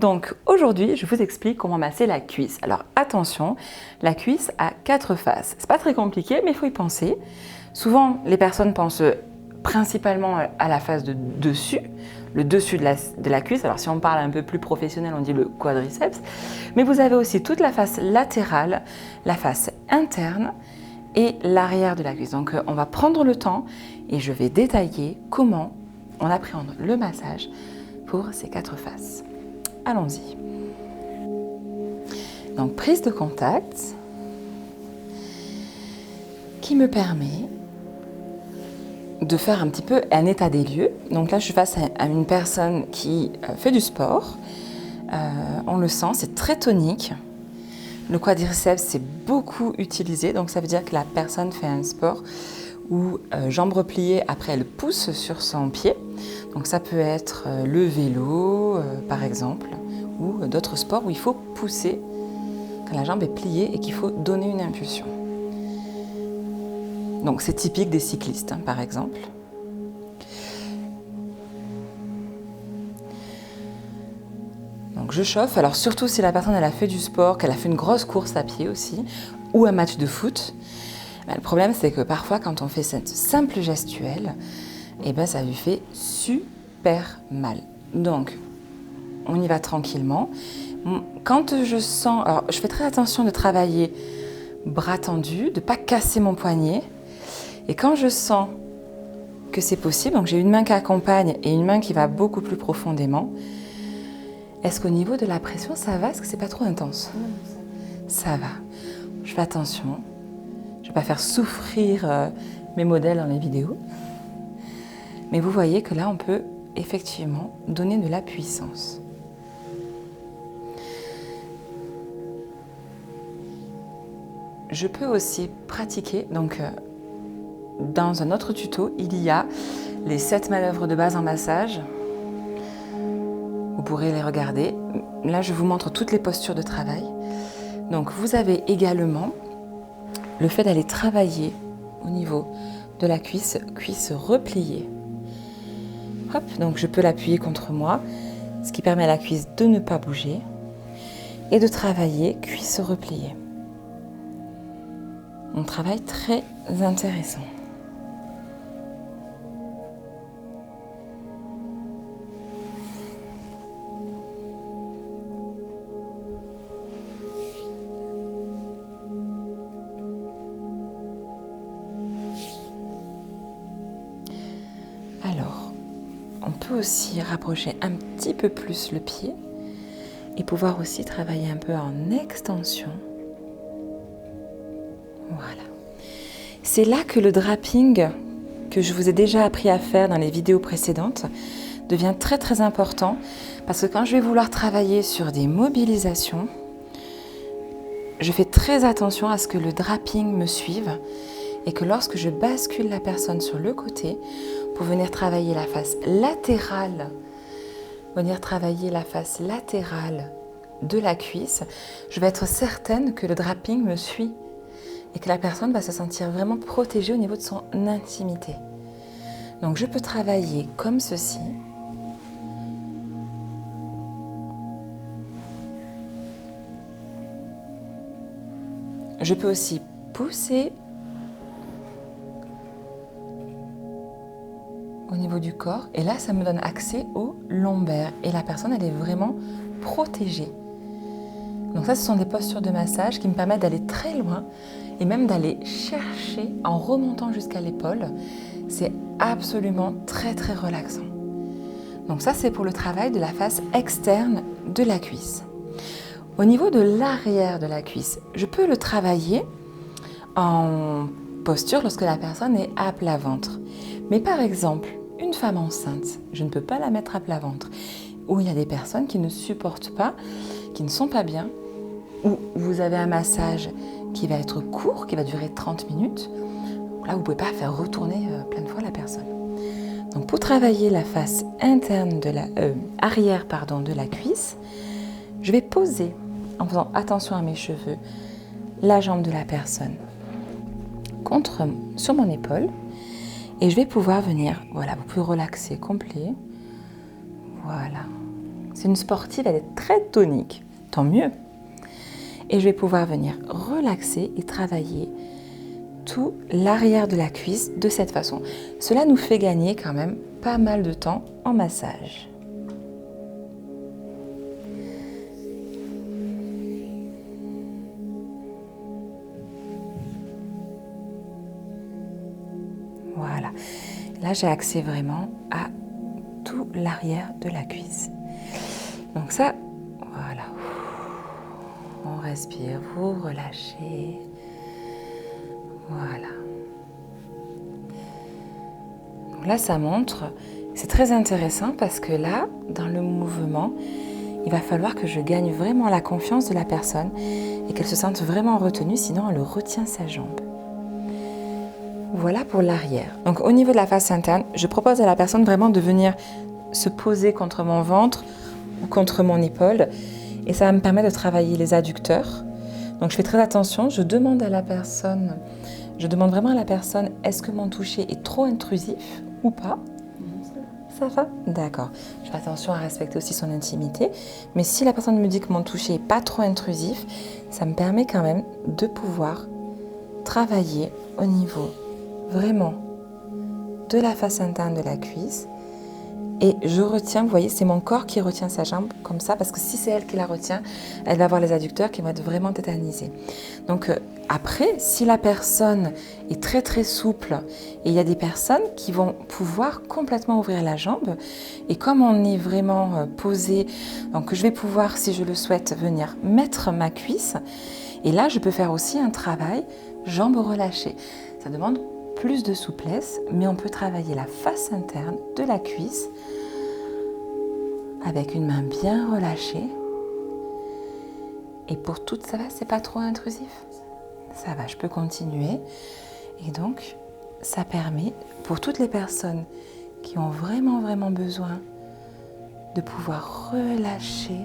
Donc aujourd'hui, je vous explique comment masser la cuisse. Alors attention, la cuisse a 4 faces. C'est pas très compliqué, mais il faut y penser. Souvent, les personnes pensent principalement à la face de dessus, le dessus de la cuisse. Alors si on parle un peu plus professionnel, on dit le quadriceps. Mais vous avez aussi toute la face latérale, la face interne et l'arrière de la cuisse. Donc on va prendre le temps et je vais détailler comment on appréhende le massage pour ces 4 faces. Allons-y. Donc prise de contact qui me permet de faire un petit peu un état des lieux. Donc là je suis face à une personne qui fait du sport. On le sent, c'est très tonique. Le quadriceps c'est beaucoup utilisé, donc ça veut dire que la personne fait un sport où jambes repliées, après elle pousse sur son pied. Donc ça peut être le vélo par exemple, ou d'autres sports où il faut pousser quand la jambe est pliée et qu'il faut donner une impulsion. Donc c'est typique des cyclistes par exemple. Donc je chauffe, alors surtout si la personne elle a fait du sport, qu'elle a fait une grosse course à pied aussi, ou un match de foot. Le problème c'est que parfois quand on fait cette simple gestuelle, ça lui fait super mal. Donc on y va tranquillement. Quand je sens, alors je fais très attention de travailler bras tendus, de ne pas casser mon poignet. Et quand je sens que c'est possible, donc j'ai une main qui accompagne et une main qui va beaucoup plus profondément, est-ce qu'au niveau de la pression ça va? Est-ce que c'est pas trop intense? Ça va. Je fais attention. Je ne vais pas faire souffrir mes modèles dans les vidéos. Mais vous voyez que là on peut effectivement donner de la puissance. Je peux aussi pratiquer, donc dans un autre tuto, il y a les 7 manœuvres de base en massage. Vous pourrez les regarder. Là, je vous montre toutes les postures de travail. Donc, vous avez également le fait d'aller travailler au niveau de la cuisse repliée. Hop, donc je peux l'appuyer contre moi, ce qui permet à la cuisse de ne pas bouger et de travailler cuisse repliée. Un travail très intéressant. Alors, on peut aussi rapprocher un petit peu plus le pied et pouvoir aussi travailler un peu en extension. Voilà. C'est là que le draping, que je vous ai déjà appris à faire dans les vidéos précédentes, devient très très important parce que quand je vais vouloir travailler sur des mobilisations, je fais très attention à ce que le draping me suive et que lorsque je bascule la personne sur le côté pour venir travailler la face latérale, de la cuisse, je vais être certaine que le draping me suit et que la personne va se sentir vraiment protégée au niveau de son intimité. Donc je peux travailler comme ceci. Je peux aussi pousser au niveau du corps et là ça me donne accès au lombaire et la personne elle est vraiment protégée. Donc ça ce sont des postures de massage qui me permettent d'aller très loin et même d'aller chercher en remontant jusqu'à l'épaule. C'est absolument très très relaxant. Donc ça c'est pour le travail de la face externe de la cuisse. Au niveau de l'arrière de la cuisse, je peux le travailler en posture lorsque la personne est à plat ventre. Mais par exemple, une femme enceinte, je ne peux pas la mettre à plat ventre. Ou il y a des personnes qui ne supportent pas, qui ne sont pas bien, ou vous avez un massage qui va être court, qui va durer 30 minutes. Là, vous ne pouvez pas faire retourner plein de fois la personne. Donc pour travailler la face interne de arrière de la cuisse, je vais poser, en faisant attention à mes cheveux, la jambe de la personne sur mon épaule. Et je vais pouvoir venir, voilà, vous pouvez relaxer complet. Voilà, C'est une sportive, elle est très tonique, tant mieux. Et je vais pouvoir venir relaxer et travailler tout l'arrière de la cuisse de cette façon. Cela nous fait gagner quand même pas mal de temps en massage. Voilà. Là, j'ai accès vraiment à tout l'arrière de la cuisse. Donc ça, voilà. On respire, vous relâchez. Voilà. Donc là, ça montre, c'est très intéressant parce que là, dans le mouvement, il va falloir que je gagne vraiment la confiance de la personne et qu'elle se sente vraiment retenue, sinon elle retient sa jambe. Voilà pour l'arrière. Donc au niveau de la face interne, je propose à la personne vraiment de venir se poser contre mon ventre ou contre mon épaule et ça va me permettre de travailler les adducteurs. Donc je fais très attention, je demande vraiment à la personne est-ce que mon toucher est trop intrusif ou pas? Ça va? D'accord. Je fais attention à respecter aussi son intimité. Mais si la personne me dit que mon toucher n'est pas trop intrusif, ça me permet quand même de pouvoir travailler au niveau vraiment de la face interne de la cuisse. Et je retiens, vous voyez, c'est mon corps qui retient sa jambe comme ça, parce que si c'est elle qui la retient, elle va avoir les adducteurs qui vont être vraiment tétanisés. Donc après, si la personne est très très souple, et il y a des personnes qui vont pouvoir complètement ouvrir la jambe, et comme on est vraiment posé, donc je vais pouvoir, si je le souhaite, venir mettre ma cuisse, et là je peux faire aussi un travail jambes relâchées. Ça demande plus de souplesse, mais on peut travailler la face interne de la cuisse avec une main bien relâchée. Et pour toutes, ça va, c'est pas trop intrusif? Ça va, je peux continuer. Et donc, ça permet pour toutes les personnes qui ont vraiment, vraiment besoin de pouvoir relâcher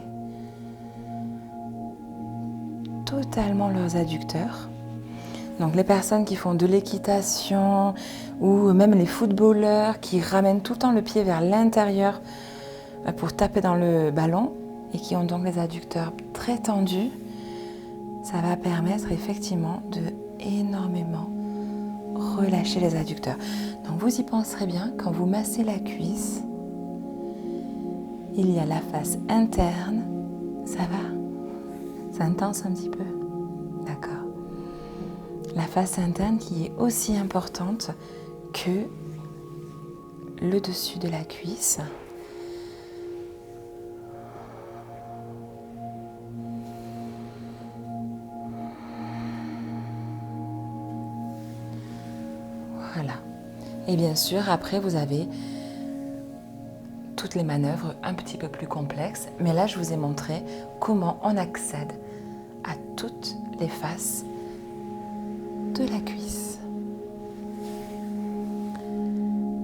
totalement leurs adducteurs. Donc les personnes qui font de l'équitation ou même les footballeurs qui ramènent tout le temps le pied vers l'intérieur pour taper dans le ballon et qui ont donc les adducteurs très tendus, ça va permettre effectivement de énormément relâcher les adducteurs. Donc vous y penserez bien quand vous massez la cuisse, il y a la face interne, ça va? Ça intense un petit peu? D'accord. La face interne qui est aussi importante que le dessus de la cuisse. Voilà. Et bien sûr, après, vous avez toutes les manœuvres un petit peu plus complexes. Mais là, je vous ai montré comment on accède à toutes les faces de la cuisse.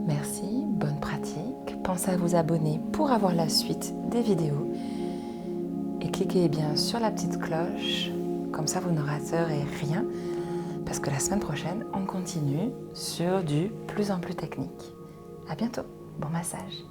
Merci, bonne pratique. Pensez à vous abonner pour avoir la suite des vidéos. Et cliquez bien sur la petite cloche, comme ça vous ne raterez rien. Parce que la semaine prochaine, on continue sur du plus en plus technique. À bientôt, bon massage.